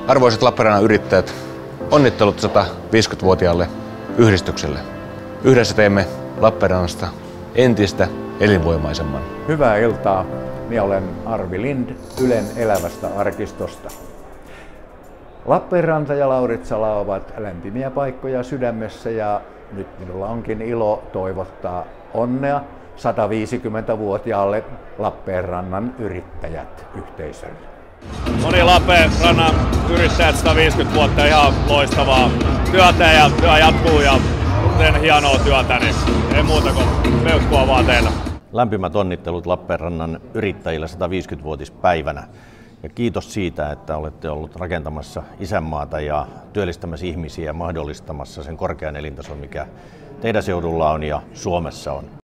Arvoisat Lappeenrannan yrittäjät, onnittelut 150-vuotiaalle yhdistykselle. Yhdessä teemme Lappeenrannasta entistä elinvoimaisemman. Hyvää iltaa. Minä olen Arvi Lind Ylen elävästä arkistosta. Lappeenranta ja Lauritsala ovat lämpimiä paikkoja sydämessä ja nyt minulla onkin ilo toivottaa onnea 150-vuotiaalle Lappeenrannan yrittäjät yhteisölle. Moni Lappeenrannan yrittäjät 150 vuotta, ihan loistavaa työtä ja työ jatkuu ja teen hienoa työtä, niin ei muuta kuin meukkua vaan teillä. Lämpimät onnittelut Lappeenrannan yrittäjille 150-vuotispäivänä. Ja kiitos siitä, että olette ollut rakentamassa isänmaata ja työllistämässä ihmisiä ja mahdollistamassa sen korkean elintason, mikä teidän seudulla on ja Suomessa on.